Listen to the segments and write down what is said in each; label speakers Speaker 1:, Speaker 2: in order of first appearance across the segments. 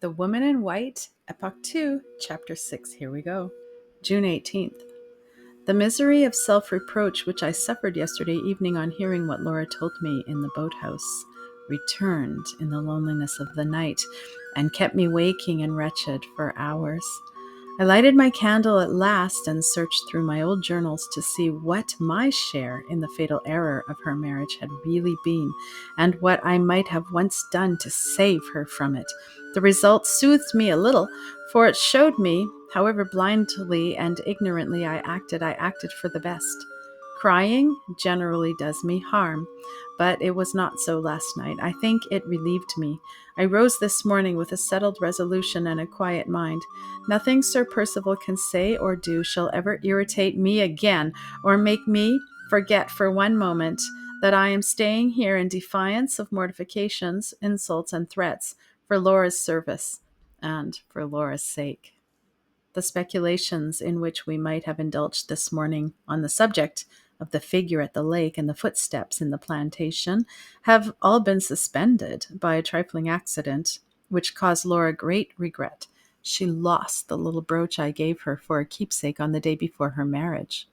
Speaker 1: The Woman in White, Epoch 2, Chapter 6. Here we go. June 18th. The misery of self-reproach which I suffered yesterday evening on hearing what Laura told me in the boathouse returned in the loneliness of the night and kept me waking and wretched for hours. I lighted my candle at last and searched through my old journals to see what my share in the fatal error of her marriage had really been, and what I might have once done to save her from it. The result soothed me a little, for it showed me, however blindly and ignorantly I acted for the best. Crying generally does me harm, but it was not so last night. I think it relieved me. I rose this morning with a settled resolution and a quiet mind. Nothing Sir Percival can say or do shall ever irritate me again, or make me forget for one moment that I am staying here in defiance of mortifications, insults, and threats, for Laura's service and for Laura's sake. The speculations in which we might have indulged this morning on the subject of the figure at the lake and the footsteps in the plantation have all been suspended by a trifling accident which caused Laura great regret. She lost the little brooch I gave her for a keepsake on the day before her marriage.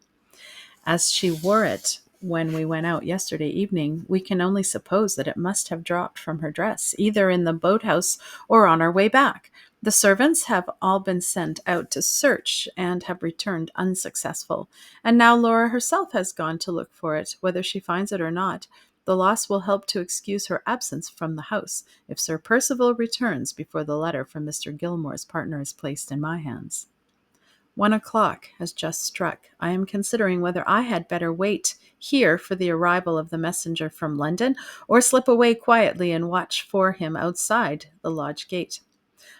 Speaker 1: As she wore it when we went out yesterday evening, we can only suppose that it must have dropped from her dress, either in the boathouse or on our way back. The servants have all been sent out to search and have returned unsuccessful, and now Laura herself has gone to look for it, whether she finds it or not. The loss will help to excuse her absence from the house if Sir Percival returns before the letter from Mr. Gilmore's partner is placed in my hands. 1 o'clock has just struck. I am considering whether I had better wait here for the arrival of the messenger from London, or slip away quietly and watch for him outside the lodge gate.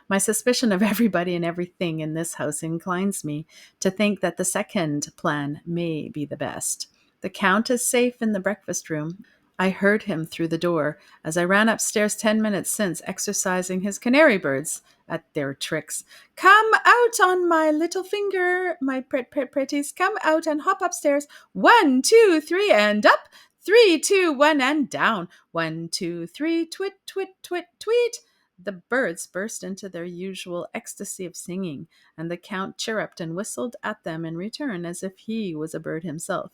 Speaker 1: My suspicion of everybody and everything in this house inclines me to think that the second plan may be the best. The Count is safe in the breakfast room. I heard him through the door as I ran upstairs 10 minutes since, exercising his canary birds at their tricks. "Come out on my little finger, my pretties. Come out and hop upstairs. 1, 2, 3, and up. 3, 2, 1, and down. 1, 2, 3, twit, twit, twit, tweet." The birds burst into their usual ecstasy of singing, and the Count chirruped and whistled at them in return as if he was a bird himself.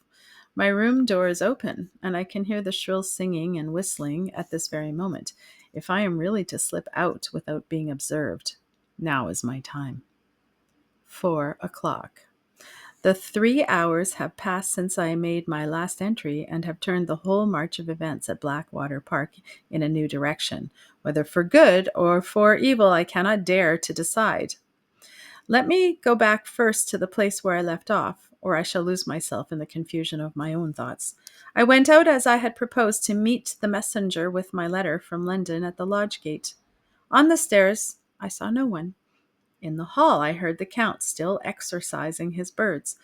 Speaker 1: My room door is open, and I can hear the shrill singing and whistling at this very moment. If I am really to slip out without being observed, now is my time. 4 o'clock. The 3 hours have passed since I made my last entry and have turned the whole march of events at Blackwater Park in a new direction. Whether for good or for evil, I cannot dare to decide. Let me go back first to the place where I left off, or I shall lose myself in the confusion of my own thoughts. I went out as I had proposed to meet the messenger with my letter from London at the lodge gate. On the stairs, I saw no one. In the hall, I heard the Count still exercising his birds.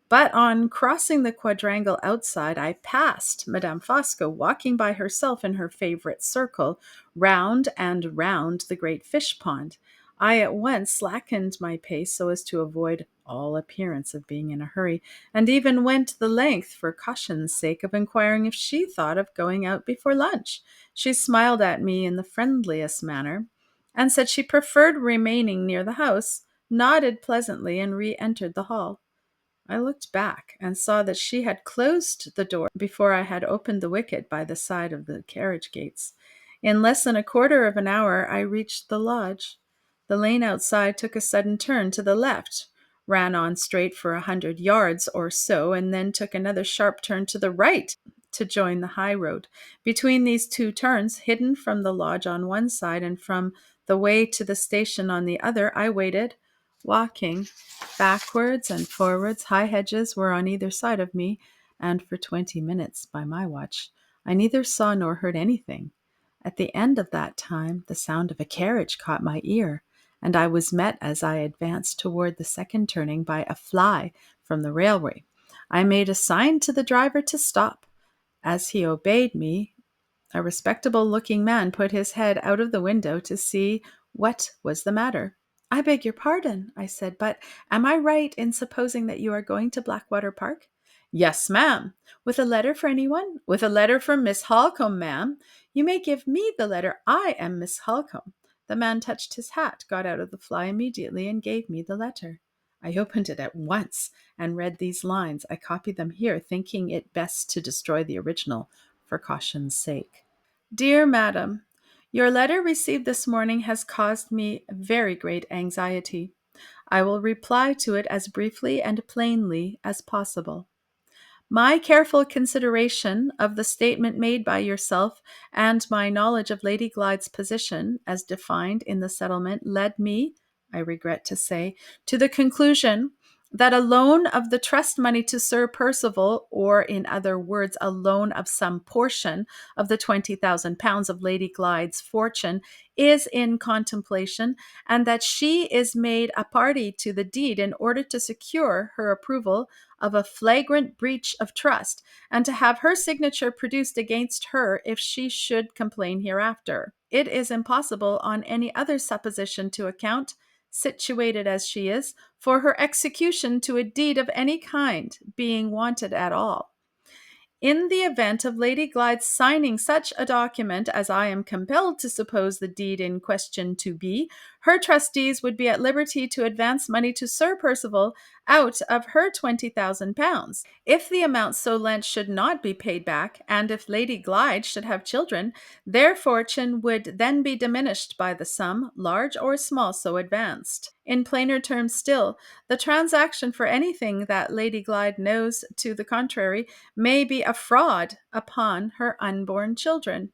Speaker 1: But on crossing the quadrangle outside, I passed Madame Fosco walking by herself in her favorite circle, round and round the great fish pond. I at once slackened my pace so as to avoid all appearance of being in a hurry, and even went the length, for caution's sake, of inquiring if she thought of going out before lunch. She smiled at me in the friendliest manner, and said she preferred remaining near the house, nodded pleasantly, and re-entered the hall. I looked back and saw that she had closed the door before I had opened the wicket by the side of the carriage gates. In less than a quarter of an hour, I reached the lodge. The lane outside took a sudden turn to the left, ran on straight for 100 yards or so, and then took another sharp turn to the right to join the high road. Between these two turns, hidden from the lodge on one side and from the way to the station on the other, I waited, walking backwards and forwards. High hedges were on either side of me, and for 20 minutes, by my watch, I neither saw nor heard anything. At the end of that time, the sound of a carriage caught my ear, and I was met as I advanced toward the second turning by a fly from the railway. I made a sign to the driver to stop. As he obeyed me, a respectable-looking man put his head out of the window to see what was the matter. "I beg your pardon," I said, "but am I right in supposing that you are going to Blackwater Park?" "Yes, ma'am." "With a letter for anyone?" "With a letter for Miss Holcombe, ma'am." "You may give me the letter. I am Miss Holcombe." The man touched his hat, got out of the fly immediately, and gave me the letter. I opened it at once and read these lines. I copied them here, thinking it best to destroy the original for caution's sake. Dear Madam, your letter received this morning has caused me very great anxiety. I will reply to it as briefly and plainly as possible. My careful consideration of the statement made by yourself and my knowledge of Lady Glyde's position, as defined in the settlement, led me, I regret to say, to the conclusion that a loan of the trust money to Sir Percival, or in other words, a loan of some portion of the £20,000 of Lady Glyde's fortune, is in contemplation, and that she is made a party to the deed in order to secure her approval of a flagrant breach of trust, and to have her signature produced against her if she should complain hereafter. It is impossible on any other supposition to account, situated as she is, for her execution to a deed of any kind being wanted at all. In the event of Lady Glyde signing such a document as I am compelled to suppose the deed in question to be, her trustees would be at liberty to advance money to Sir Percival out of her £20,000. If the amount so lent should not be paid back, and if Lady Glyde should have children, their fortune would then be diminished by the sum, large or small, so advanced. In plainer terms still, the transaction, for anything that Lady Glyde knows to the contrary, may be a fraud upon her unborn children.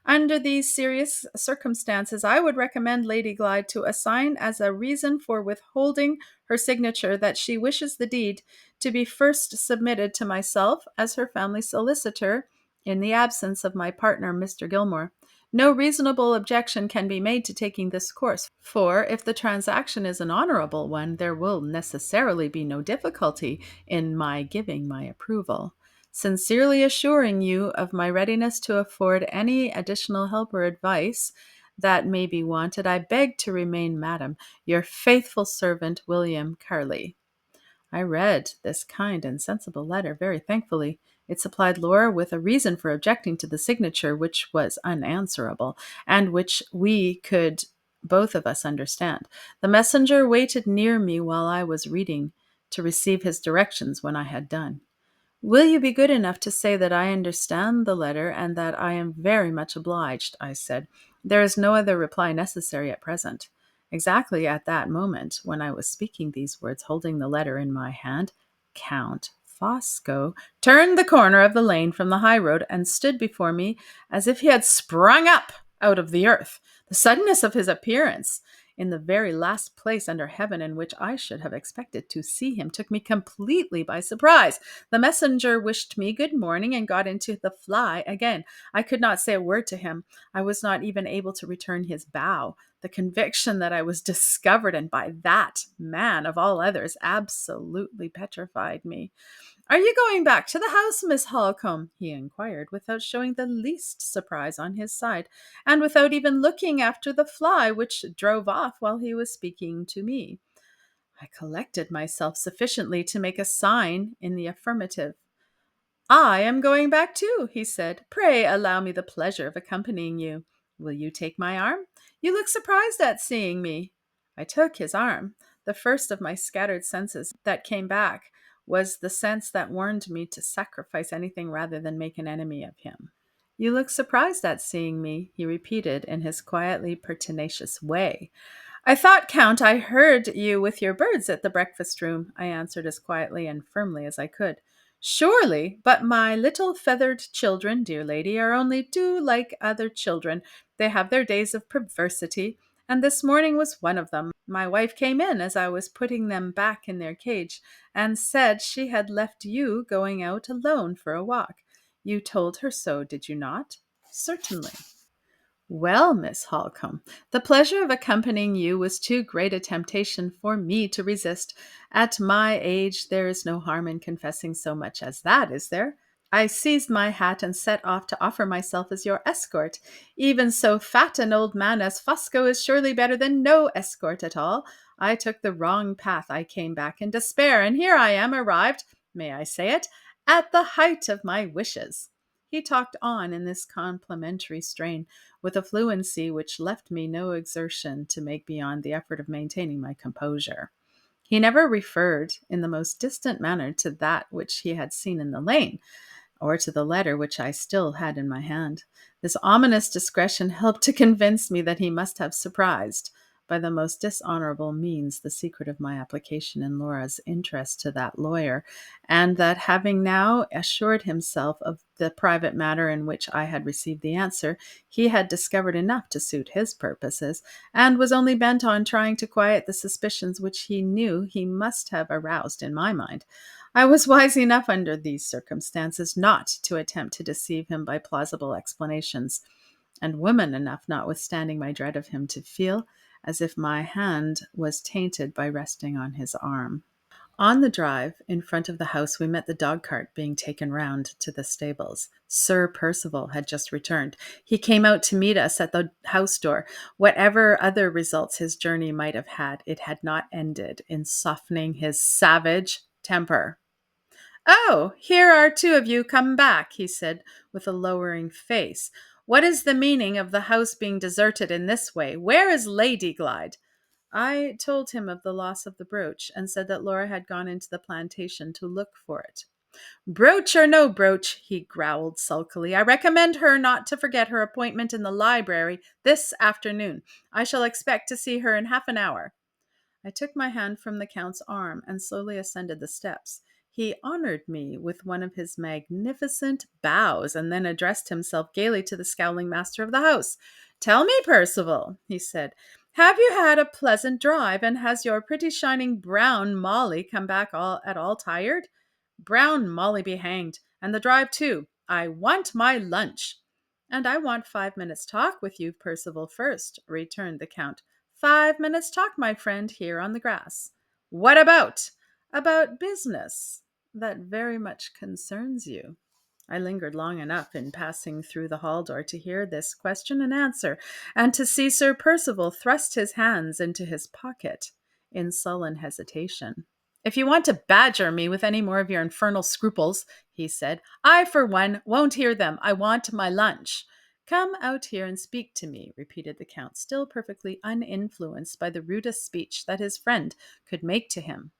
Speaker 1: Under these serious circumstances, I would recommend Lady Glyde to assign as a reason for withholding her signature that she wishes the deed to be first submitted to myself as her family solicitor in the absence of my partner, Mr. Gilmore. No reasonable objection can be made to taking this course, for if the transaction is an honorable one, there will necessarily be no difficulty in my giving my approval. Sincerely assuring you of my readiness to afford any additional help or advice that may be wanted, I beg to remain, Madam, your faithful servant, William Carley. I read this kind and sensible letter very thankfully. It supplied Laura with a reason for objecting to the signature, which was unanswerable, and which we could both of us understand. The messenger waited near me while I was reading, to receive his directions when I had done. Will you be good enough to say that I understand the letter and that I am very much obliged? I said. There is no other reply necessary at present. Exactly at that moment, when I was speaking these words, holding the letter in my hand, Count Fosco turned the corner of the lane from the high road and stood before me as if he had sprung up out of the earth. The suddenness of his appearance in the very last place under heaven in which I should have expected to see him took me completely by surprise. The messenger wished me good morning and got into the fly again. I could not say a word to him. I was not even able to return his bow. The conviction that I was discovered, and by that man of all others, absolutely petrified me. Are you going back to the house, Miss Holcombe? He inquired, without showing the least surprise on his side, and without even looking after the fly, which drove off while he was speaking to me. I collected myself sufficiently to make a sign in the affirmative. I am going back too, he said. Pray allow me the pleasure of accompanying you. Will you take my arm? You look surprised at seeing me. I took his arm. The first of my scattered senses that came back was the sense that warned me to sacrifice anything rather than make an enemy of him. You look surprised at seeing me, he repeated in his quietly pertinacious way. I thought, Count, I heard you with your birds at the breakfast room, I answered as quietly and firmly as I could. Surely, but my little feathered children, dear lady, are only too like other children. They have their days of perversity, and this morning was one of them. My wife came in as I was putting them back in their cage, and said she had left you going out alone for a walk. You told her so, did you not? Certainly. Well, Miss Holcombe, the pleasure of accompanying you was too great a temptation for me to resist. At my age, there is no harm in confessing so much as that, is there? I seized my hat and set off to offer myself as your escort. Even so fat an old man as Fosco is surely better than no escort at all. I took the wrong path. I came back in despair, and here I am arrived, may I say it, at the height of my wishes. He talked on in this complimentary strain, with a fluency which left me no exertion to make beyond the effort of maintaining my composure. He never referred in the most distant manner to that which he had seen in the lane, or to the letter which I still had in my hand. This ominous discretion helped to convince me that he must have surprised, by the most dishonorable means, the secret of my application in Laura's interest to that lawyer, and that having now assured himself of the private matter in which I had received the answer, he had discovered enough to suit his purposes, and was only bent on trying to quiet the suspicions which he knew he must have aroused in my mind. I was wise enough under these circumstances not to attempt to deceive him by plausible explanations, and woman enough, notwithstanding my dread of him, to feel as if my hand was tainted by resting on his arm. On the drive in front of the house, we met the dog cart being taken round to the stables. Sir Percival had just returned. He came out to meet us at the house door. Whatever other results his journey might have had, it had not ended in softening his savage temper. "Oh, here are two of you come back," he said with a lowering face. "What is the meaning of the house being deserted in this way? Where is Lady Glyde?" I told him of the loss of the brooch, and said that Laura had gone into the plantation to look for it. "Brooch or no brooch," he growled sulkily, "I recommend her not to forget her appointment in the library this afternoon. I shall expect to see her in half an hour." I took my hand from the Count's arm and slowly ascended the steps. He honored me with one of his magnificent bows, and then addressed himself gaily to the scowling master of the house. "Tell me, Percival," he said, "have you had a pleasant drive, and has your pretty shining brown Molly come back at all tired?" "Brown Molly be hanged, and the drive too. I want my lunch." "And I want 5 minutes' talk with you, Percival, first," returned the Count. 5 minutes' talk, my friend, here on the grass." "What about?" "About business that very much concerns you." I lingered long enough in passing through the hall door to hear this question and answer, and to see Sir Percival thrust his hands into his pocket in sullen hesitation. "If you want to badger me with any more of your infernal scruples," he said, "I, for one, won't hear them. I want my lunch." "Come out here and speak to me," repeated the Count, still perfectly uninfluenced by the rudest speech that his friend could make to him.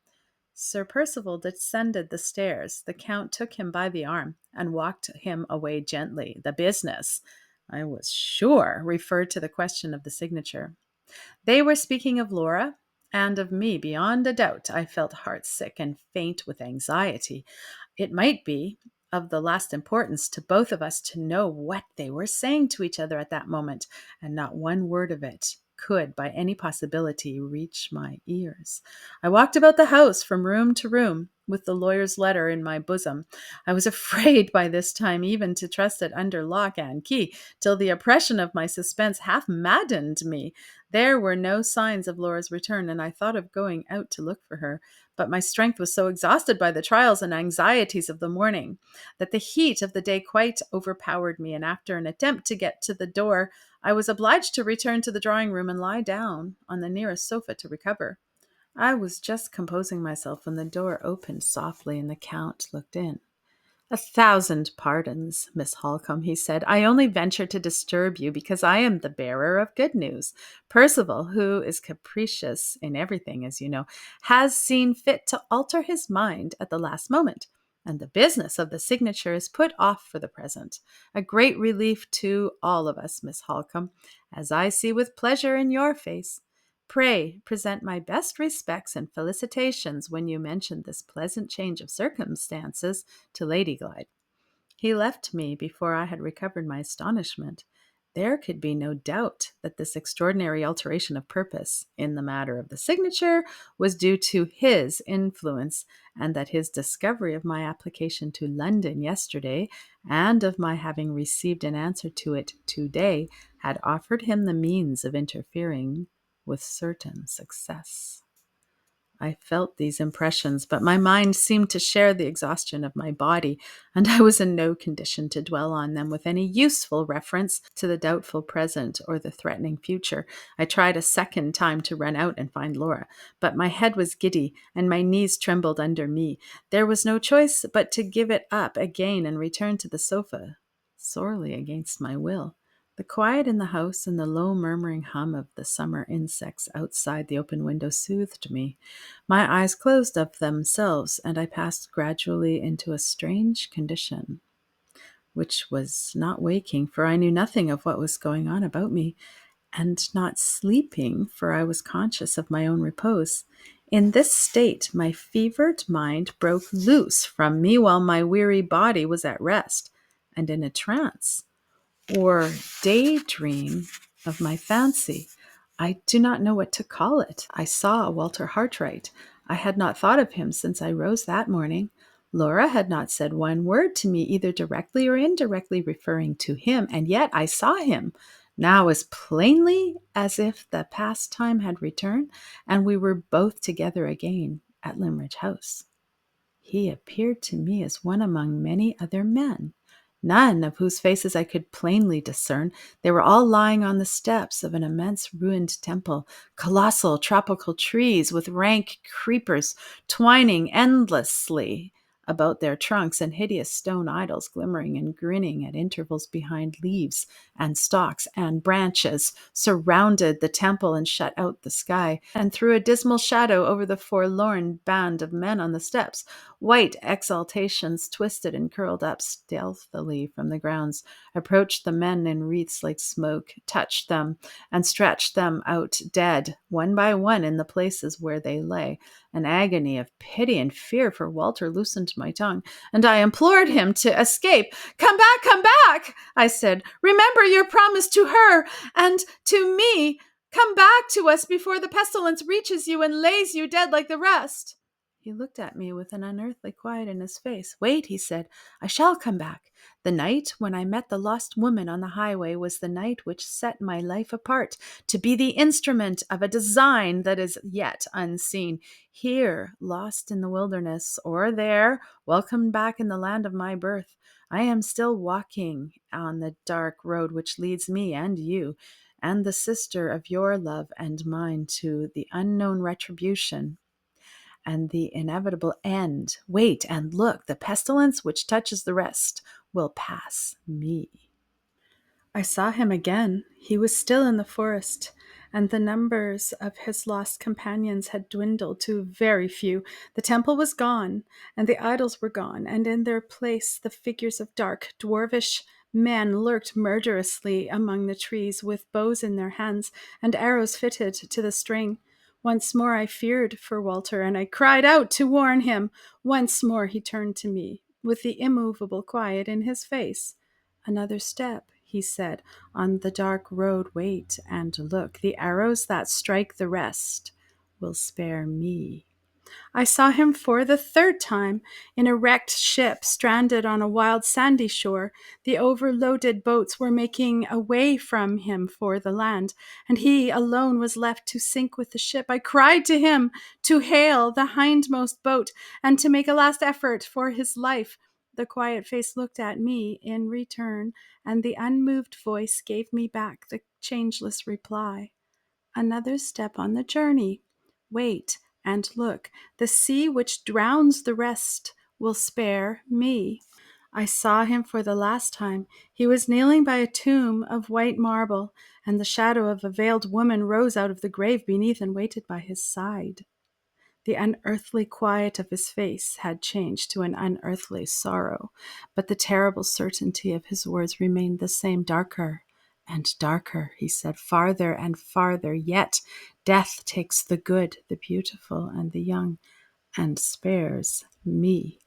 Speaker 1: Sir Percival descended the stairs. The Count took him by the arm and walked him away gently. The business, I was sure, referred to the question of the signature. They were speaking of Laura and of me beyond a doubt. I felt heartsick and faint with anxiety. It might be of the last importance to both of us to know what they were saying to each other at that moment, and not one word of it could by any possibility reach my ears. I walked about the house from room to room with the lawyer's letter in my bosom. I was afraid by this time even to trust it under lock and key, till the oppression of my suspense half maddened me. There were no signs of Laura's return, and I thought of going out to look for her. But my strength was so exhausted by the trials and anxieties of the morning that the heat of the day quite overpowered me, and after an attempt to get to the door, I was obliged to return to the drawing room and lie down on the nearest sofa to recover. I was just composing myself when the door opened softly and the Count looked in. "1,000 pardons, Miss Holcombe," he said. "I only venture to disturb you because I am the bearer of good news. Percival, who is capricious in everything, as you know, has seen fit to alter his mind at the last moment, and the business of the signature is put off for the present. A great relief to all of us, Miss Holcombe, as I see with pleasure in your face. Pray present my best respects and felicitations when you mentioned this pleasant change of circumstances to Lady Glyde." He left me before I had recovered my astonishment. There could be no doubt that this extraordinary alteration of purpose in the matter of the signature was due to his influence, and that his discovery of my application to London yesterday, and of my having received an answer to it today, had offered him the means of interfering with certain success. I felt these impressions, but my mind seemed to share the exhaustion of my body, and I was in no condition to dwell on them with any useful reference to the doubtful present or the threatening future. I tried a second time to run out and find Laura, but my head was giddy and my knees trembled under me. There was no choice but to give it up again and return to the sofa, sorely against my will. The quiet in the house and the low murmuring hum of the summer insects outside the open window soothed me. My eyes closed of themselves, and I passed gradually into a strange condition, which was not waking, for I knew nothing of what was going on about me, and not sleeping, for I was conscious of my own repose. In this state, my fevered mind broke loose from me while my weary body was at rest and in a trance or daydream of my fancy. I do not know what to call it. I saw Walter Hartwright. I had not thought of him since I rose that morning. Laura had not said one word to me, either directly or indirectly referring to him, and yet I saw him now as plainly as if the past time had returned, and we were both together again at Limridge House. He appeared to me as one among many other men, none of whose faces I could plainly discern. They were all lying on the steps of an immense ruined temple, colossal tropical trees with rank creepers twining endlessly about their trunks, and hideous stone idols glimmering and grinning at intervals behind leaves and stalks and branches surrounded the temple and shut out the sky, and threw a dismal shadow over the forlorn band of men on the steps. White exhalations twisted and curled up stealthily from the grounds, approached the men in wreaths like smoke, touched them, and stretched them out dead, one by one, in the places where they lay. An agony of pity and fear for Walter loosened my tongue, and I implored him to escape. Come back, I said. Remember your promise to her and to me. Come back to us before the pestilence reaches you and lays you dead like the rest. He looked at me with an unearthly quiet in his face. Wait, he said, I shall come back. The night when I met the lost woman on the highway was the night which set my life apart to be the instrument of a design that is yet unseen. Here, lost in the wilderness, or there, welcomed back in the land of my birth, I am still walking on the dark road which leads me and you, and the sister of your love and mine, to the unknown retribution and the inevitable end. Wait and look. The pestilence which touches the rest will pass me. I saw him again. He was still in the forest, and the numbers of his lost companions had dwindled to very few. The temple was gone, and the idols were gone, and in their place the figures of dark, dwarfish men lurked murderously among the trees, with bows in their hands and arrows fitted to the string. Once more I feared for Walter, and I cried out to warn him. Once more he turned to me, with the immovable quiet in his face. Another step, he said, on the dark road. Wait and look. The arrows that strike the rest will spare me. I saw him for the third time in a wrecked ship stranded on a wild sandy shore. The overloaded boats were making away from him for the land, and he alone was left to sink with the ship. I cried to him to hail the hindmost boat and to make a last effort for his life. The quiet face looked at me in return, and the unmoved voice gave me back the changeless reply. Another step on the journey. Wait and look. The sea which drowns the rest will spare me. I saw him for the last time. He was kneeling by a tomb of white marble, and the shadow of a veiled woman rose out of the grave beneath and waited by his side. The unearthly quiet of his face had changed to an unearthly sorrow, but the terrible certainty of his words remained the same. Darker and darker, he said, farther and farther yet. Death takes the good, the beautiful, and the young, and spares me.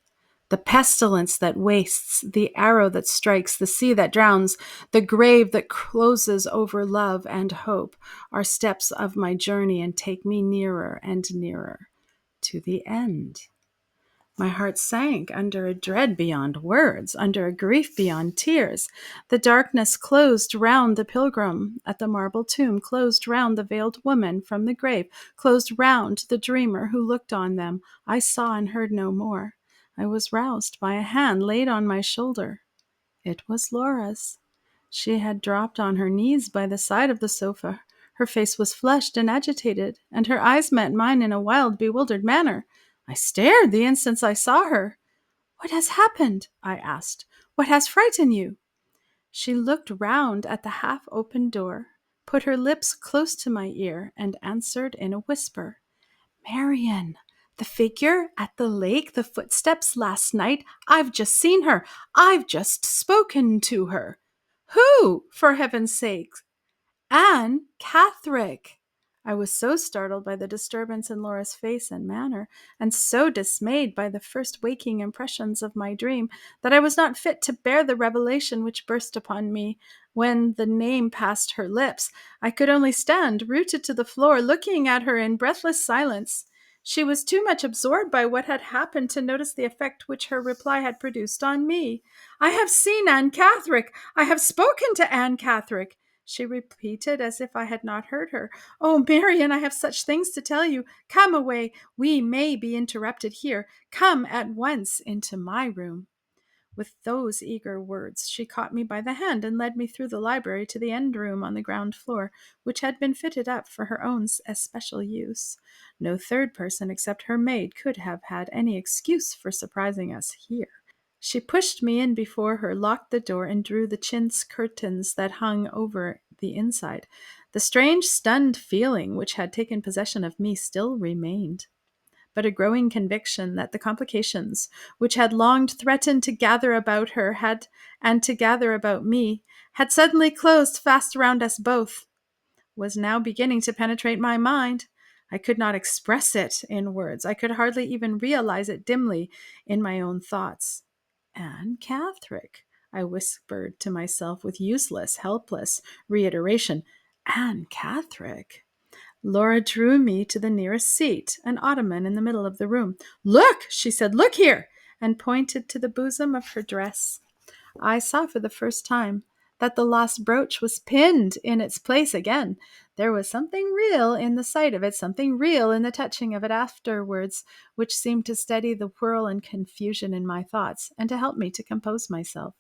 Speaker 1: The pestilence that wastes, the arrow that strikes, the sea that drowns, the grave that closes over love and hope are steps of my journey and take me nearer and nearer to the end. My heart sank under a dread beyond words, under a grief beyond tears. The darkness closed round the pilgrim at the marble tomb, closed round the veiled woman from the grave, closed round the dreamer who looked on them. I saw and heard no more. I was roused by a hand laid on my shoulder. It was Laura's. She had dropped on her knees by the side of the sofa. Her face was flushed and agitated, and her eyes met mine in a wild, bewildered manner. I stared the instant I saw her. What has happened? I asked. What has frightened you? She looked round at the half-open door, put her lips close to my ear, and answered in a whisper, Marian, the figure at the lake, the footsteps last night, I've just seen her. I've just spoken to her. Who, for heaven's sake? Anne Catherick! I was so startled by the disturbance in Laura's face and manner, and so dismayed by the first waking impressions of my dream, that I was not fit to bear the revelation which burst upon me when the name passed her lips. I could only stand, rooted to the floor, looking at her in breathless silence. She was too much absorbed by what had happened to notice the effect which her reply had produced on me. I have seen Anne Catherick. I have spoken to Anne Catherick, she repeated as if I had not heard her. Oh, Marian, I have such things to tell you. Come away. We may be interrupted here. Come at once into my room. With those eager words, she caught me by the hand and led me through the library to the end room on the ground floor, which had been fitted up for her own especial use. No third person except her maid could have had any excuse for surprising us here. She pushed me in before her, locked the door, and drew the chintz curtains that hung over the inside. The strange, stunned feeling which had taken possession of me still remained, but a growing conviction that the complications which had long threatened to gather about her and to gather about me had suddenly closed fast around us both was now beginning to penetrate my mind. I could not express it in words. I could hardly even realize it dimly in my own thoughts. Anne Catherick, I whispered to myself with useless, helpless reiteration. Anne Catherick. Laura drew me to the nearest seat, an ottoman in the middle of the room. Look, she said, look here, and pointed to the bosom of her dress. I saw for the first time that the lost brooch was pinned in its place again. There was something real in the sight of it, something real in the touching of it afterwards, which seemed to steady the whirl and confusion in my thoughts, and to help me to compose myself.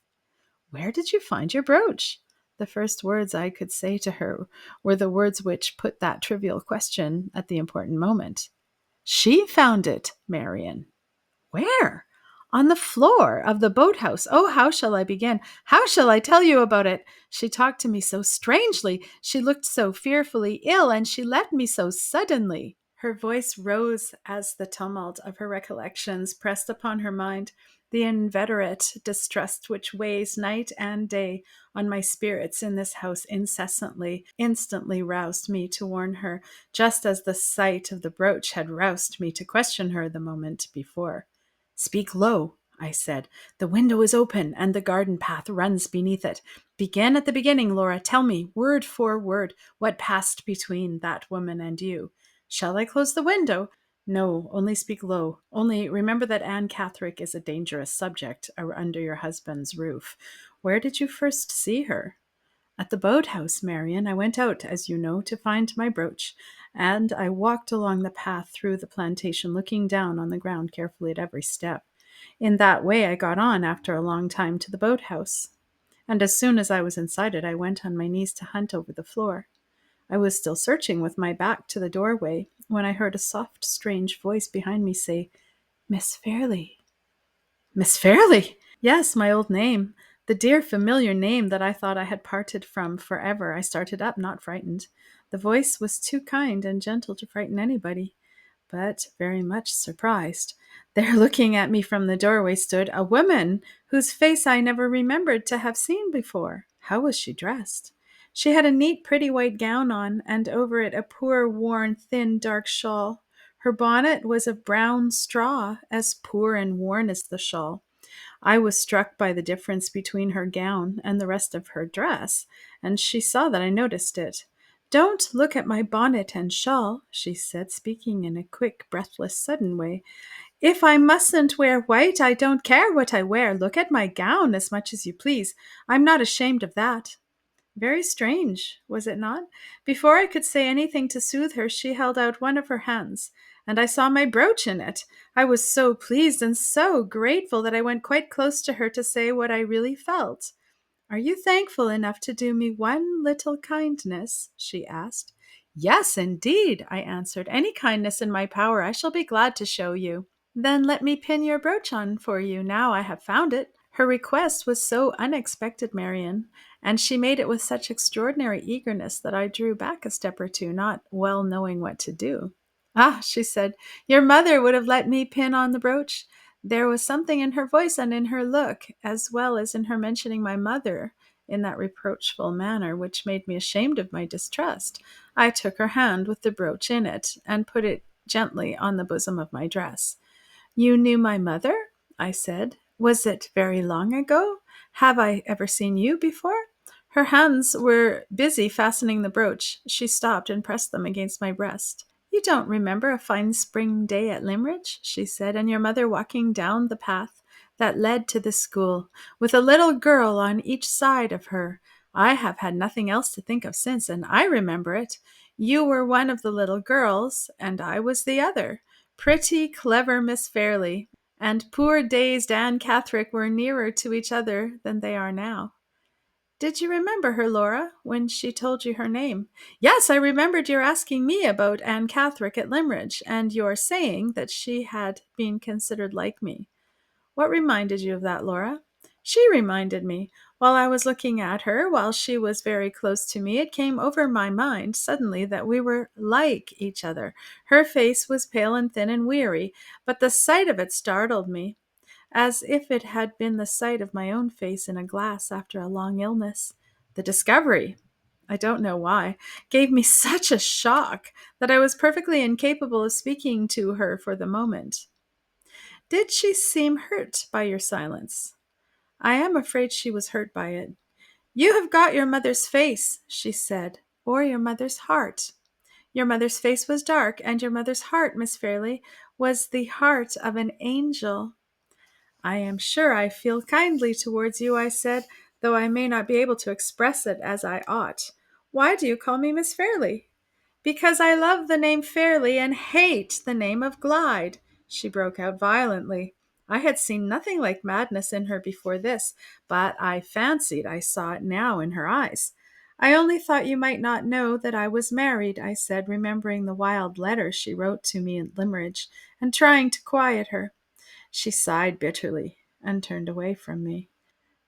Speaker 1: Where did you find your brooch? The first words I could say to her were the words which put that trivial question at the important moment. She found it, Marian. Where? On the floor of the boathouse. Oh, how shall I begin? How shall I tell you about it? She talked to me so strangely. She looked so fearfully ill, and she left me so suddenly. Her voice rose as the tumult of her recollections pressed upon her mind. The inveterate distrust which weighs night and day on my spirits in this house instantly roused me to warn her, just as the sight of the brooch had roused me to question her the moment before. Speak low, I said. The window is open, and the garden path runs beneath it. Begin at the beginning, Laura. Tell me, word for word, what passed between that woman and you. Shall I close the window? No, only speak low. Only remember that Anne Catherick is a dangerous subject under your husband's roof. Where did you first see her? At the boathouse, Marian. I went out, as you know, to find my brooch, and I walked along the path through the plantation, looking down on the ground carefully at every step. In that way I got on after a long time to the boathouse, and as soon as I was inside it, I went on my knees to hunt over the floor. I was still searching with my back to the doorway when I heard a soft, strange voice behind me say, Miss Fairley. Miss Fairley? Yes, my old name. The dear familiar name that I thought I had parted from forever. I started up, not frightened. The voice was too kind and gentle to frighten anybody, but very much surprised. There, looking at me from the doorway, stood a woman whose face I never remembered to have seen before. How was she dressed? She had a neat, pretty white gown on, and over it a poor, worn, thin, dark shawl. Her bonnet was of brown straw, as poor and worn as the shawl. I was struck by the difference between her gown and the rest of her dress, and she saw that I noticed it. Don't look at my bonnet and shawl, she said, speaking in a quick, breathless, sudden way. If I mustn't wear white, I don't care what I wear. Look at my gown as much as you please. I'm not ashamed of that. Very strange, was it not? Before I could say anything to soothe her, she held out one of her hands, and I saw my brooch in it. I was so pleased and so grateful that I went quite close to her to say what I really felt. Are you thankful enough to do me one little kindness? She asked. Yes, indeed, I answered. Any kindness in my power I shall be glad to show you. Then let me pin your brooch on for you now I have found it. Her request was so unexpected, Marian, and she made it with such extraordinary eagerness that I drew back a step or two, not well knowing what to do. Ah, she said, your mother would have let me pin on the brooch. There was something in her voice and in her look, as well as in her mentioning my mother in that reproachful manner, which made me ashamed of my distrust. I took her hand with the brooch in it and put it gently on the bosom of my dress. You knew my mother? I said. Was it very long ago? Have I ever seen you before? Her hands were busy fastening the brooch. She stopped and pressed them against my breast. You don't remember a fine spring day at Limmeridge, she said, and your mother walking down the path that led to the school, with a little girl on each side of her. I have had nothing else to think of since, and I remember it. You were one of the little girls, and I was the other. Pretty, clever Miss Fairley and poor dazed Anne Catherick were nearer to each other than they are now. Did you remember her, Laura, when she told you her name? Yes, I remembered your asking me about Anne Catherick at Limmeridge, and your saying that she had been considered like me. What reminded you of that, Laura? She reminded me. While I was looking at her, while she was very close to me, it came over my mind suddenly that we were like each other. Her face was pale and thin and weary, but the sight of it startled me, as if it had been the sight of my own face in a glass after a long illness. The discovery, I don't know why, gave me such a shock that I was perfectly incapable of speaking to her for the moment. Did she seem hurt by your silence? I am afraid she was hurt by it. You have got your mother's face, she said, or your mother's heart. Your mother's face was dark, and your mother's heart, Miss Fairley, was the heart of an angel. I am sure I feel kindly towards you, I said, though I may not be able to express it as I ought. Why do you call me Miss Fairley? Because I love the name Fairley and hate the name of Glyde, she broke out violently. I had seen nothing like madness in her before this, but I fancied I saw it now in her eyes. I only thought you might not know that I was married, I said, remembering the wild letter she wrote to me in Limmeridge, and trying to quiet her. She sighed bitterly and turned away from me.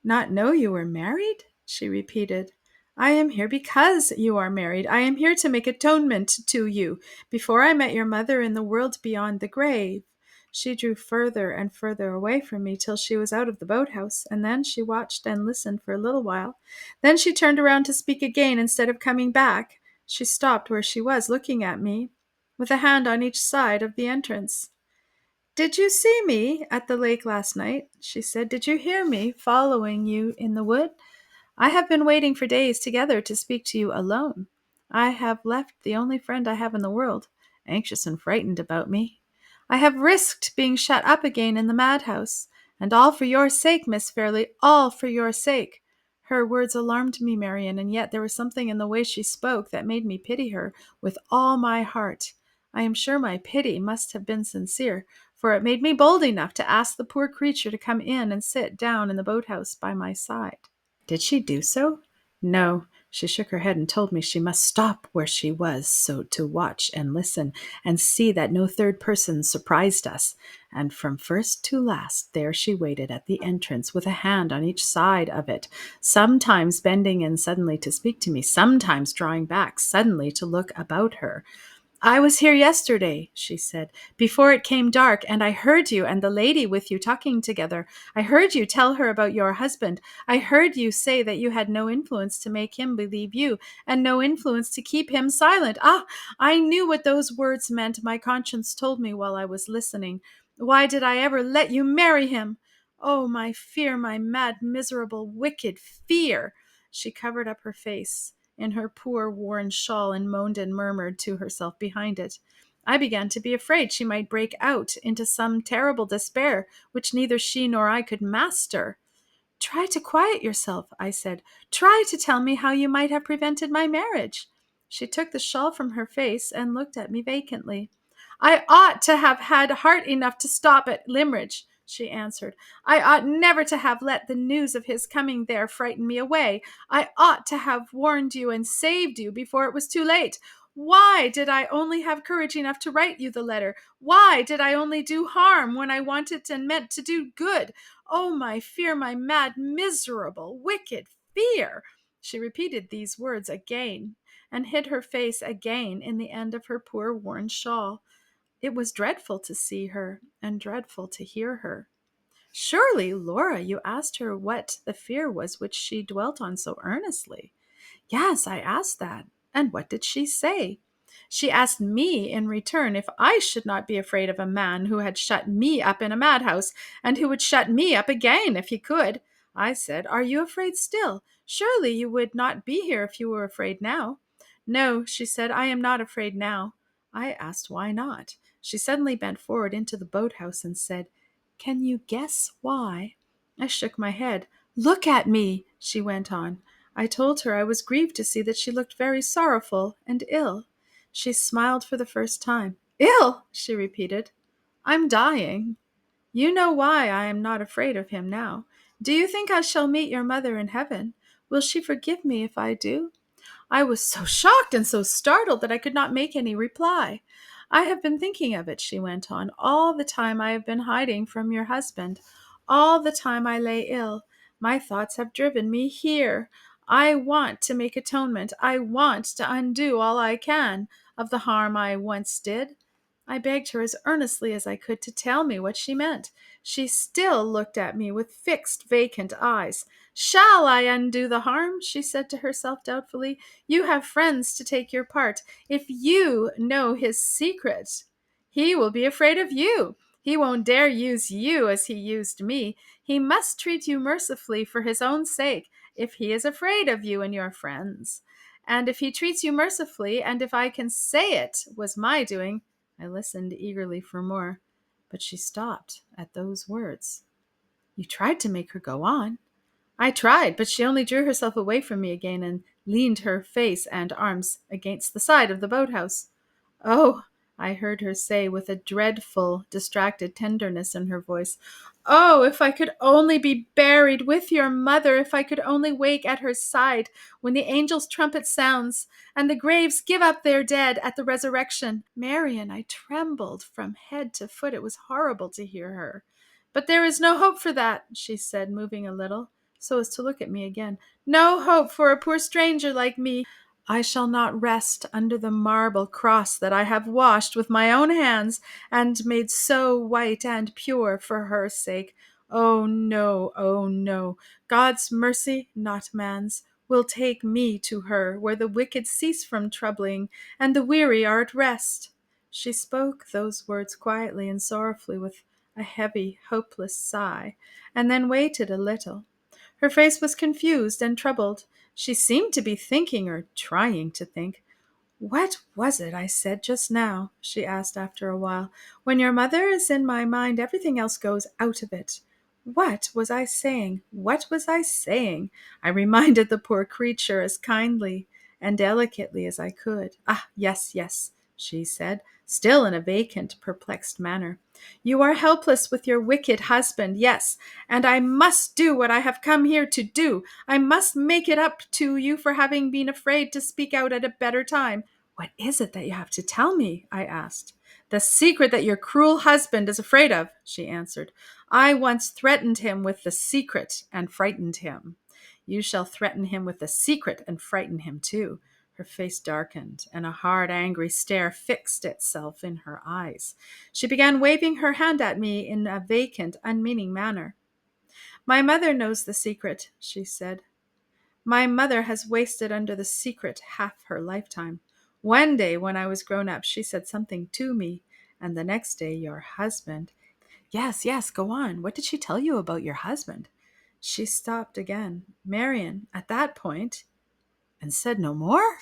Speaker 1: Not know you were married? She repeated. I am here because you are married. I am here to make atonement to you. Before I met your mother in the world beyond the grave. She drew further and further away from me till she was out of the boathouse, and then she watched and listened for a little while. Then she turned around to speak again instead of coming back. She stopped where she was, looking at me, with a hand on each side of the entrance. Did you see me at the lake last night? She said. Did you hear me following you in the wood? I have been waiting for days together to speak to you alone. I have left the only friend I have in the world, anxious and frightened about me. I have risked being shut up again in the madhouse, and all for your sake, Miss Fairley, all for your sake. Her words alarmed me, Marian, and yet there was something in the way she spoke that made me pity her with all my heart. I am sure my pity must have been sincere, for it made me bold enough to ask the poor creature to come in and sit down in the boathouse by my side. Did she do so? No. She shook her head and told me she must stop where she was, so to watch and listen and see that no third person surprised us. And from first to last, there she waited at the entrance with a hand on each side of it, sometimes bending in suddenly to speak to me, sometimes drawing back suddenly to look about her. I was here yesterday, she said, before it came dark, and I heard you and the lady with you talking together. I heard you tell her about your husband. I heard you say that you had no influence to make him believe you, and no influence to keep him silent. Ah, I knew what those words meant. My conscience told me while I was listening. Why did I ever let you marry him? Oh, my fear, my mad, miserable, wicked fear! She covered up her face in her poor worn shawl and moaned and murmured to herself behind it. I began to be afraid she might break out into some terrible despair which neither she nor I could master. Try to quiet yourself, I said. Try to tell me how you might have prevented my marriage. She took the shawl from her face and looked at me vacantly. I ought to have had heart enough to stop at Limmeridge, she answered. I ought never to have let the news of his coming there frighten me away. I ought to have warned you and saved you before it was too late. Why did I only have courage enough to write you the letter? Why did I only do harm when I wanted and meant to do good? Oh, my fear, my mad, miserable, wicked fear! She repeated these words again, and hid her face again in the end of her poor worn shawl. It was dreadful to see her, and dreadful to hear her. Surely, Laura, you asked her what the fear was which she dwelt on so earnestly. Yes, I asked that. And what did she say? She asked me in return if I should not be afraid of a man who had shut me up in a madhouse, and who would shut me up again if he could. I said, Are you afraid still? Surely you would not be here if you were afraid now. No, she said, I am not afraid now. I asked why not. She suddenly bent forward into the boathouse and said, Can you guess why? I shook my head. Look at me, she went on. I told her I was grieved to see that she looked very sorrowful and ill. She smiled for the first time. Ill, she repeated. I'm dying. You know why I am not afraid of him now. Do you think I shall meet your mother in heaven? Will she forgive me if I do? I was so shocked and so startled that I could not make any reply. I have been thinking of it, she went on, all the time I have been hiding from your husband, all the time I lay ill. My thoughts have driven me here. I want to make atonement. I want to undo all I can of the harm I once did. I begged her as earnestly as I could to tell me what she meant. She still looked at me with fixed, vacant eyes. Shall I undo the harm? She said to herself doubtfully. You have friends to take your part. If you know his secret, he will be afraid of you. He won't dare use you as he used me. He must treat you mercifully for his own sake, if he is afraid of you and your friends. And if he treats you mercifully, and if I can say it was my doing, I listened eagerly for more, but she stopped at those words. You tried to make her go on. I tried, but she only drew herself away from me again and leaned her face and arms against the side of the boathouse. Oh, I heard her say with a dreadful, distracted tenderness in her voice, oh, if I could only be buried with your mother, if I could only wake at her side when the angel's trumpet sounds and the graves give up their dead at the resurrection. Marian, I trembled from head to foot. It was horrible to hear her. But there is no hope for that, she said, moving a little, so as to look at me again. No hope for a poor stranger like me. I shall not rest under the marble cross that I have washed with my own hands and made so white and pure for her sake. Oh no, oh no. God's mercy, not man's, will take me to her, where the wicked cease from troubling and the weary are at rest. She spoke those words quietly and sorrowfully, with a heavy, hopeless sigh, and then waited a little. Her face was confused and troubled. She seemed to be thinking or trying to think. What was it I said just now? She asked after a while. When your mother is in my mind, everything else goes out of it. What was I saying? What was I saying? I reminded the poor creature as kindly and delicately as I could. Ah, yes, yes, she said, still in a vacant, perplexed manner. You are helpless with your wicked husband, yes, and I must do what I have come here to do. I must make it up to you for having been afraid to speak out at a better time. What is it that you have to tell me? I asked. The secret that your cruel husband is afraid of, she answered. I once threatened him with the secret and frightened him. You shall threaten him with the secret and frighten him too. Her face darkened, and a hard, angry stare fixed itself in her eyes. She began waving her hand at me in a vacant, unmeaning manner. My mother knows the secret, she said. My mother has wasted under the secret half her lifetime. One day, when I was grown up, she said something to me, and the next day your husband— Yes, yes, go on. What did she tell you about your husband? She stopped again, Marian, at that point, and said no more,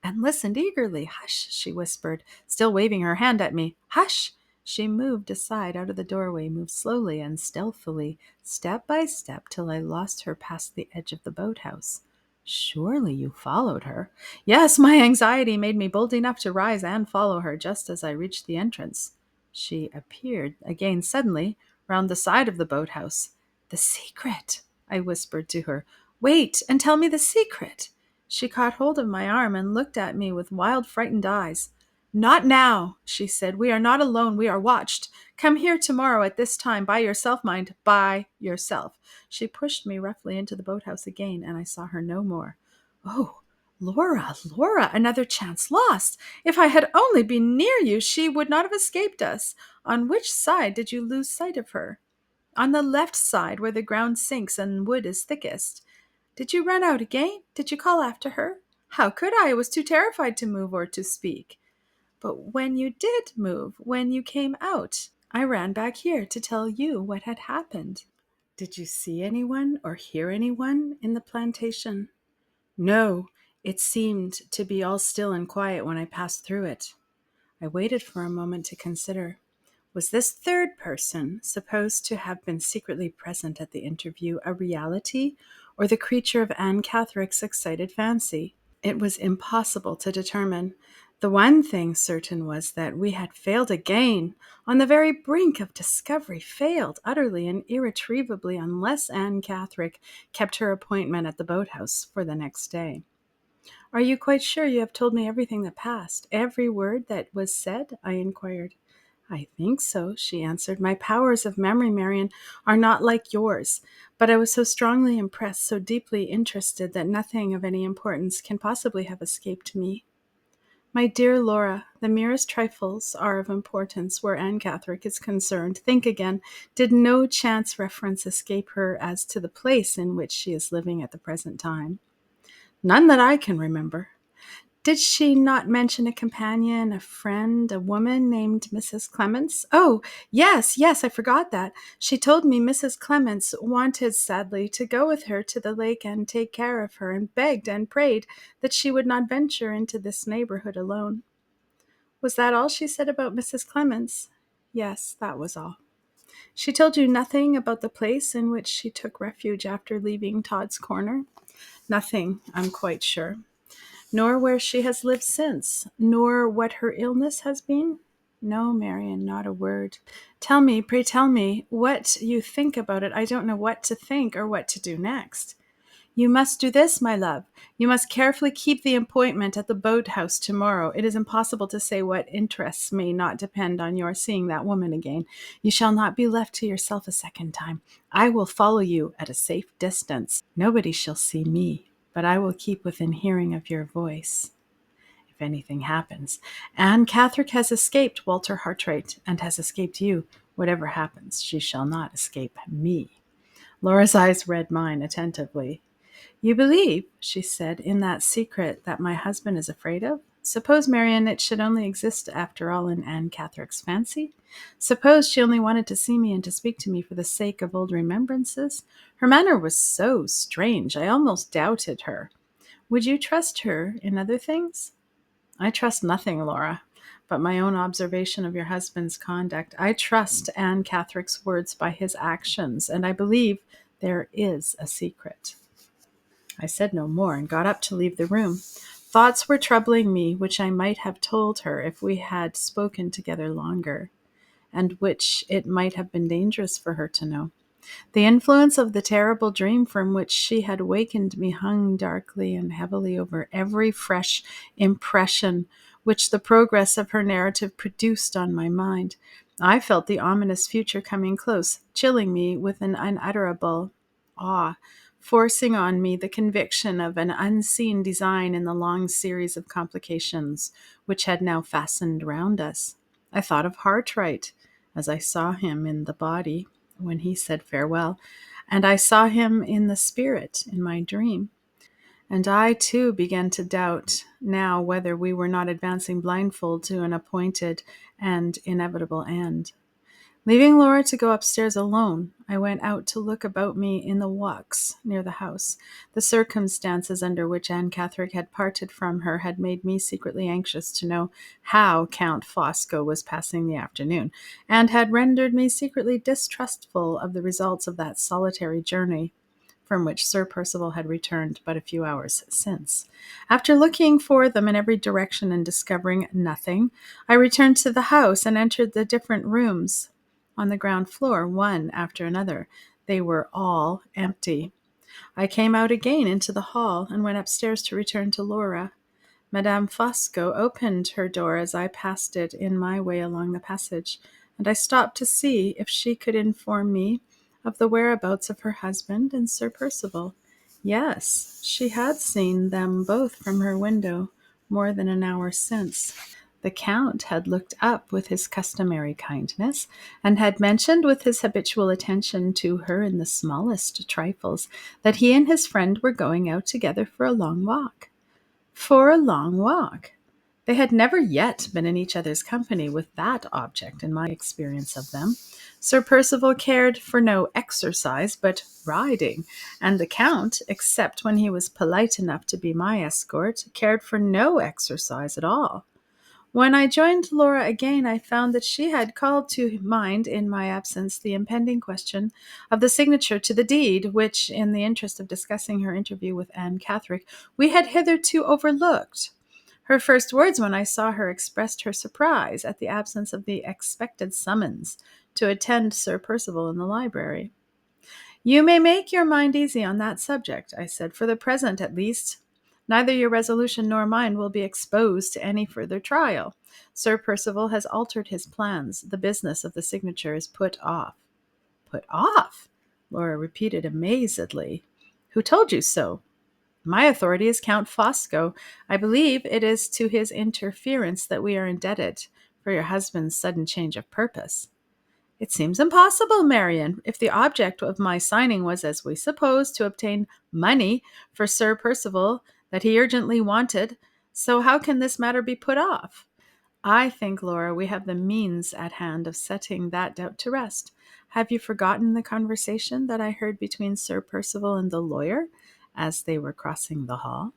Speaker 1: and listened eagerly. Hush, she whispered, still waving her hand at me. Hush! She moved aside out of the doorway, moved slowly and stealthily, step by step, till I lost her past the edge of the boathouse. Surely you followed her. Yes, my anxiety made me bold enough to rise and follow her just as I reached the entrance. She appeared again suddenly round the side of the boathouse. The secret, I whispered to her. Wait and tell me the secret. She caught hold of my arm and looked at me with wild, frightened eyes. Not now, she said. We are not alone. We are watched. Come here tomorrow at this time. By yourself, mind. By yourself. She pushed me roughly into the boathouse again, and I saw her no more. Oh, Laura, Laura, another chance lost. If I had only been near you, she would not have escaped us. On which side did you lose sight of her? On the left side, where the ground sinks and wood is thickest. Did you run out again? Did you call after her? How could I? I was too terrified to move or to speak. But when you did move, when you came out, I ran back here to tell you what had happened. Did you see anyone or hear anyone in the plantation? No, it seemed to be all still and quiet when I passed through it. I waited for a moment to consider. Was this third person, supposed to have been secretly present at the interview, a reality, or the creature of Anne Catherick's excited fancy? It was impossible to determine. The one thing certain was that we had failed again, on the very brink of discovery, failed utterly and irretrievably unless Anne Catherick kept her appointment at the boathouse for the next day. Are you quite sure you have told me everything that passed, every word that was said? I inquired. I think so, she answered. My powers of memory, Marian, are not like yours, but I was so strongly impressed, so deeply interested, that nothing of any importance can possibly have escaped me. My dear Laura, the merest trifles are of importance where Anne Catherick is concerned. Think again. Did no chance reference escape her as to the place in which she is living at the present time? None that I can remember. Did she not mention a companion, a friend, a woman named Mrs. Clements? Oh, yes, I forgot that. She told me Mrs. Clements wanted sadly to go with her to the lake and take care of her, and begged and prayed that she would not venture into this neighborhood alone. Was that all she said about Mrs. Clements? Yes, that was all. She told you nothing about the place in which she took refuge after leaving Todd's Corner? Nothing, I'm quite sure. Nor where she has lived since, nor what her illness has been? No, Marian, not a word. Tell me, pray tell me, what you think about it. I don't know what to think or what to do next. You must do this, my love. You must carefully keep the appointment at the boathouse tomorrow. It is impossible to say what interests may not depend on your seeing that woman again. You shall not be left to yourself a second time. I will follow you at a safe distance. Nobody shall see me, but I will keep within hearing of your voice. If anything happens, Anne Catherick has escaped Walter Hartwright and has escaped you. Whatever happens, she shall not escape me. Laura's eyes read mine attentively. You believe, she said, in that secret that my husband is afraid of? Suppose, Marian, it should only exist after all in Anne Catherick's fancy? Suppose she only wanted to see me and to speak to me for the sake of old remembrances? Her manner was so strange, I almost doubted her. Would you trust her in other things? I trust nothing, Laura, but my own observation of your husband's conduct. I trust Anne Catherick's words by his actions, and I believe there is a secret. I said no more and got up to leave the room. Thoughts were troubling me which I might have told her if we had spoken together longer, and which it might have been dangerous for her to know. The influence of the terrible dream from which she had wakened me hung darkly and heavily over every fresh impression which the progress of her narrative produced on my mind. I felt the ominous future coming close, chilling me with an unutterable awe, forcing on me the conviction of an unseen design in the long series of complications which had now fastened round us. I thought of Hartwright as I saw him in the body when he said farewell, and I saw him in the spirit in my dream. And I, too, began to doubt now whether we were not advancing blindfold to an appointed and inevitable end. Leaving Laura to go upstairs alone, I went out to look about me in the walks near the house. The circumstances under which Anne Catherick had parted from her had made me secretly anxious to know how Count Fosco was passing the afternoon, and had rendered me secretly distrustful of the results of that solitary journey from which Sir Percival had returned but a few hours since. After looking for them in every direction and discovering nothing, I returned to the house and entered the different rooms on the ground floor, one after another. They were all empty. I came out again into the hall and went upstairs to return to Laura. Madame Fosco opened her door as I passed it in my way along the passage, and I stopped to see if she could inform me of the whereabouts of her husband and Sir Percival. Yes, she had seen them both from her window more than an hour since. The Count had looked up with his customary kindness, and had mentioned with his habitual attention to her in the smallest trifles that he and his friend were going out together for a long walk. For a long walk. They had never yet been in each other's company with that object in my experience of them. Sir Percival cared for no exercise but riding, and the Count, except when he was polite enough to be my escort, cared for no exercise at all. When I joined Laura again, I found that she had called to mind in my absence the impending question of the signature to the deed, which, in the interest of discussing her interview with Anne Catherick, we had hitherto overlooked. Her first words when I saw her expressed her surprise at the absence of the expected summons to attend Sir Percival in the library. "You may make your mind easy on that subject," I said, "for the present at least. Neither your resolution nor mine will be exposed to any further trial. Sir Percival has altered his plans. The business of the signature is put off." "Put off?" Laura repeated amazedly. "Who told you so?" "My authority is Count Fosco. I believe it is to his interference that we are indebted for your husband's sudden change of purpose." "It seems impossible, Marian. If the object of my signing was, as we suppose, to obtain money for Sir Percival that he urgently wanted, so how can this matter be put off?" "I think, Laura, we have the means at hand of setting that doubt to rest. Have you forgotten the conversation that I heard between Sir Percival and the lawyer as they were crossing the hall?"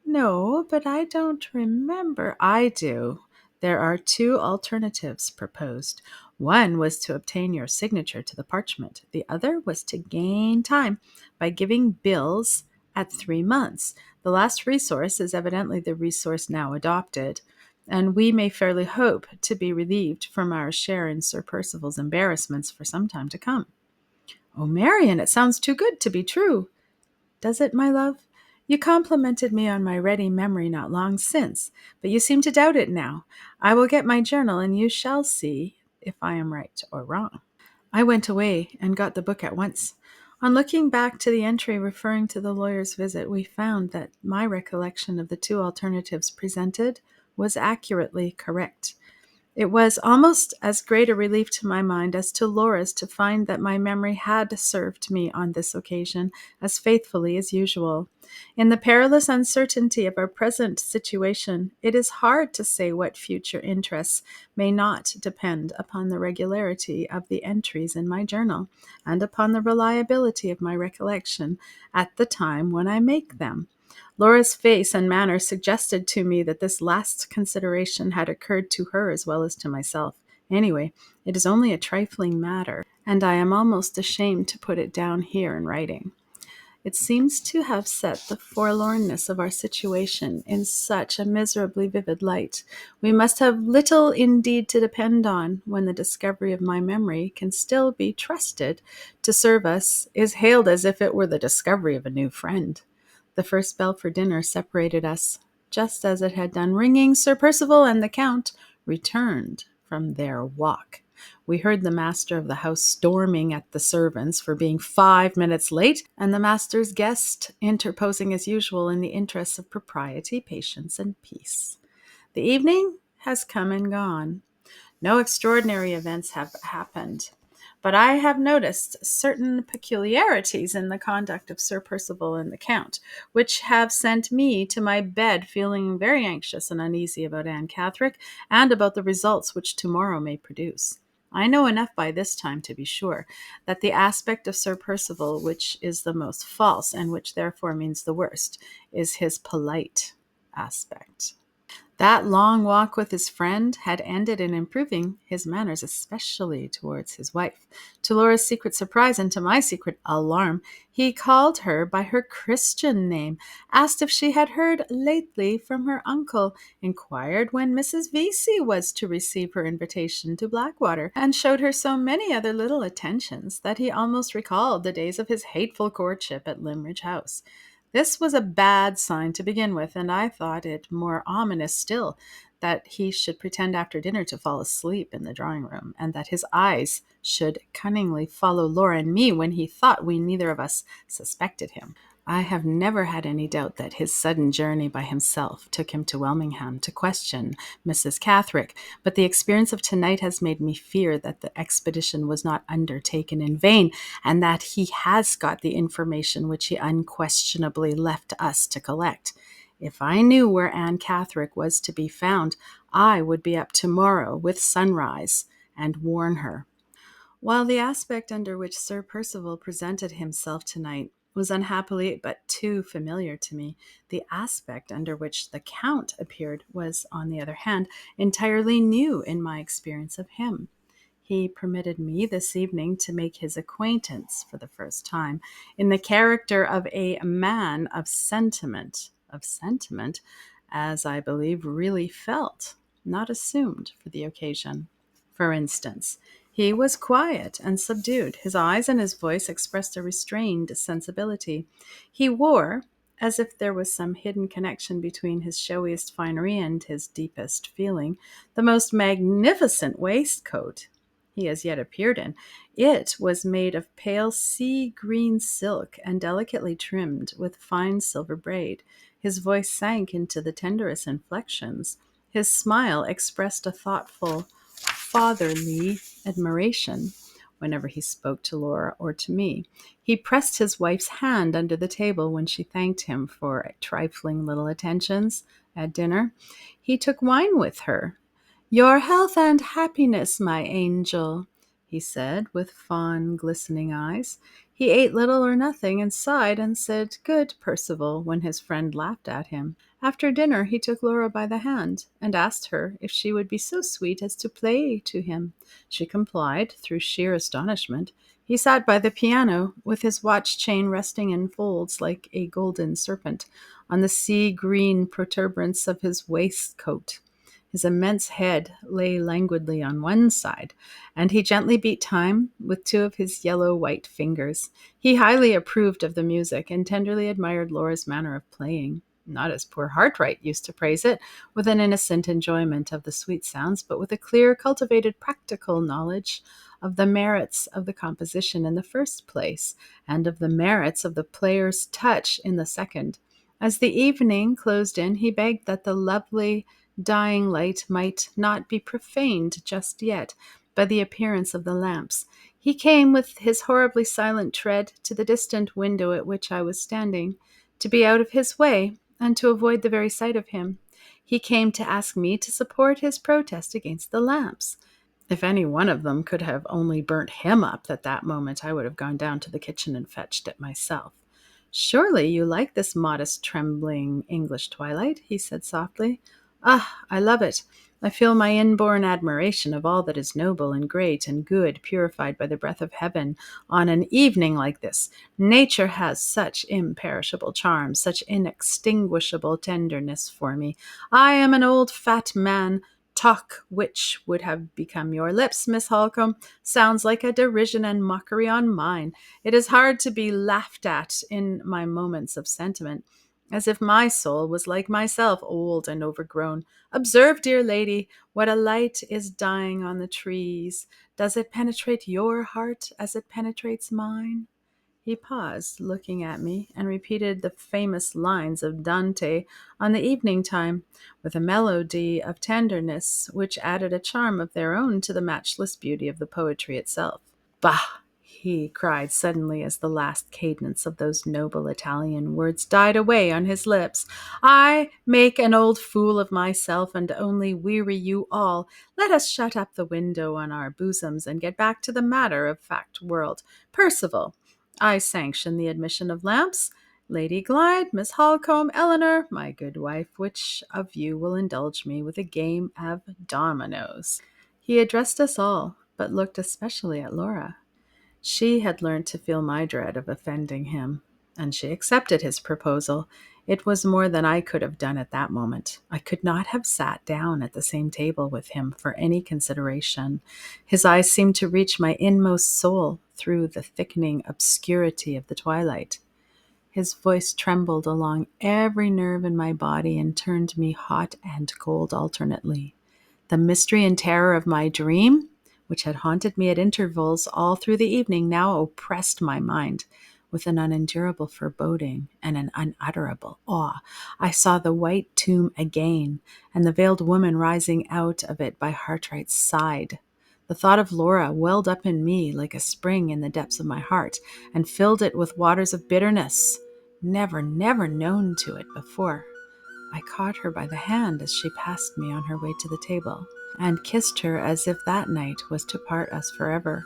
Speaker 1: "No, but I don't remember." "I do. There are two alternatives proposed. One was to obtain your signature to the parchment. The other was to gain time by giving bills at 3 months. The last resource is evidently the resource now adopted, and we may fairly hope to be relieved from our share in Sir Percival's embarrassments for some time to come." "Oh, Marian, it sounds too good to be true." "Does it, my love? You complimented me on my ready memory not long since, but you seem to doubt it now. I will get my journal, and you shall see if I am right or wrong." I went away and got the book at once. On looking back to the entry referring to the lawyer's visit, we found that my recollection of the two alternatives presented was accurately correct. It was almost as great a relief to my mind as to Laura's to find that my memory had served me on this occasion as faithfully as usual. In the perilous uncertainty of our present situation, it is hard to say what future interests may not depend upon the regularity of the entries in my journal and upon the reliability of my recollection at the time when I make them. Laura's face and manner suggested to me that this last consideration had occurred to her as well as to myself. Anyway, it is only a trifling matter, and I am almost ashamed to put it down here in writing. It seems to have set the forlornness of our situation in such a miserably vivid light. We must have little indeed to depend on when the discovery of my memory can still be trusted to serve us is hailed as if it were the discovery of a new friend. The first bell for dinner separated us, just as it had done ringing. Sir Percival and the Count returned from their walk. We heard the master of the house storming at the servants for being 5 minutes late, and the master's guest interposing as usual in the interests of propriety, patience, and peace. The evening has come and gone. No extraordinary events have happened, but I have noticed certain peculiarities in the conduct of Sir Percival and the Count, which have sent me to my bed feeling very anxious and uneasy about Anne Catherick and about the results which tomorrow may produce. I know enough by this time to be sure that the aspect of Sir Percival which is the most false, and which therefore means the worst, is his polite aspect. That long walk with his friend had ended in improving his manners, especially towards his wife. To Laura's secret surprise and to my secret alarm, he called her by her Christian name, asked if she had heard lately from her uncle, inquired when Mrs. Vesey was to receive her invitation to Blackwater, and showed her so many other little attentions that he almost recalled the days of his hateful courtship at Limridge House. This was a bad sign to begin with, and I thought it more ominous still that he should pretend after dinner to fall asleep in the drawing room, and that his eyes should cunningly follow Laura and me when he thought we neither of us suspected him. I have never had any doubt that his sudden journey by himself took him to Welmingham to question Mrs. Catherick, but the experience of tonight has made me fear that the expedition was not undertaken in vain, and that he has got the information which he unquestionably left us to collect. If I knew where Anne Catherick was to be found, I would be up tomorrow with sunrise and warn her. While the aspect under which Sir Percival presented himself tonight was unhappily but too familiar to me, the aspect under which the Count appeared was, on the other hand, entirely new in my experience of him. He permitted me this evening to make his acquaintance for the first time in the character of a man of sentiment, as I believe really felt, not assumed for the occasion. For instance, he was quiet and subdued. His eyes and his voice expressed a restrained sensibility. He wore, as if there was some hidden connection between his showiest finery and his deepest feeling, the most magnificent waistcoat he has yet appeared in. It was made of pale sea green silk and delicately trimmed with fine silver braid. His voice sank into the tenderest inflections. His smile expressed a thoughtful, fatherly admiration whenever he spoke to Laura or to me. He pressed his wife's hand under the table when she thanked him for trifling little attentions at dinner. He took wine with her. "Your health and happiness, my angel," he said, with fond, glistening eyes. He ate little or nothing, and sighed and said, "Good Percival," when his friend laughed at him. After dinner he took Laura by the hand, and asked her if she would be so sweet as to play to him. She complied, through sheer astonishment. He sat by the piano, with his watch chain resting in folds like a golden serpent on the sea-green protuberance of his waistcoat. His immense head lay languidly on one side, and he gently beat time with two of his yellow-white fingers. He highly approved of the music, and tenderly admired Laura's manner of playing. Not as poor Hartright used to praise it, with an innocent enjoyment of the sweet sounds, but with a clear, cultivated, practical knowledge of the merits of the composition in the first place, and of the merits of the player's touch in the second. As the evening closed in, he begged that the lovely dying light might not be profaned just yet by the appearance of the lamps. He came with his horribly silent tread to the distant window at which I was standing, to be out of his way and to avoid the very sight of him. He came to ask me to support his protest against the lamps. If any one of them could have only burnt him up at that moment, I would have gone down to the kitchen and fetched it myself. "Surely you like this modest, trembling English twilight?" he said softly. "Ah, I love it. I feel my inborn admiration of all that is noble and great and good, purified by the breath of heaven on an evening like this. Nature has such imperishable charm, such inextinguishable tenderness for me. I am an old fat man. Talk which would have become your lips, Miss Holcombe, sounds like a derision and mockery on mine. It is hard to be laughed at in my moments of sentiment, as if my soul was like myself, old and overgrown. Observe, dear lady, what a light is dying on the trees. Does it penetrate your heart as it penetrates mine?" He paused, looking at me, and repeated the famous lines of Dante on the evening time, with a melody of tenderness which added a charm of their own to the matchless beauty of the poetry itself. "Bah!" he cried suddenly as the last cadence of those noble Italian words died away on his lips. "I make an old fool of myself and only weary you all. Let us shut up the window on our bosoms and get back to the matter-of-fact world. Percival, I sanction the admission of lamps. Lady Glyde, Miss Holcombe, Eleanor, my good wife, which of you will indulge me with a game of dominoes?" He addressed us all, but looked especially at Laura. She had learned to feel my dread of offending him, and she accepted his proposal. It was more than I could have done at that moment. I could not have sat down at the same table with him for any consideration. His eyes seemed to reach my inmost soul through the thickening obscurity of the twilight. His voice trembled along every nerve in my body and turned me hot and cold alternately. The mystery and terror of my dream, which had haunted me at intervals all through the evening, now oppressed my mind with an unendurable foreboding and an unutterable awe. I saw the white tomb again, and the veiled woman rising out of it by Hartright's side. The thought of Laura welled up in me like a spring in the depths of my heart, and filled it with waters of bitterness, never known to it before. I caught her by the hand as she passed me on her way to the table, and kissed her as if that night was to part us forever.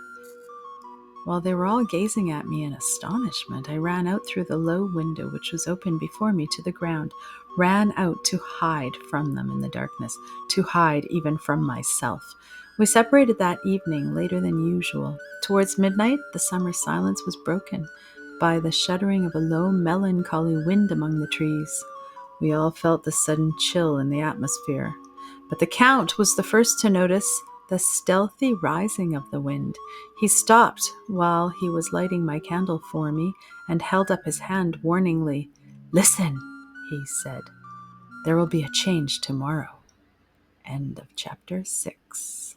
Speaker 1: While they were all gazing at me in astonishment, I ran out through the low window which was open before me to the ground, ran out to hide from them in the darkness, to hide even from myself. We separated that evening later than usual. Towards midnight, the summer silence was broken by the shuddering of a low, melancholy wind among the trees. We all felt the sudden chill in the atmosphere, but the Count was the first to notice the stealthy rising of the wind. He stopped while he was lighting my candle for me and held up his hand warningly. "Listen," he said. "There will be a change tomorrow." End of chapter 6.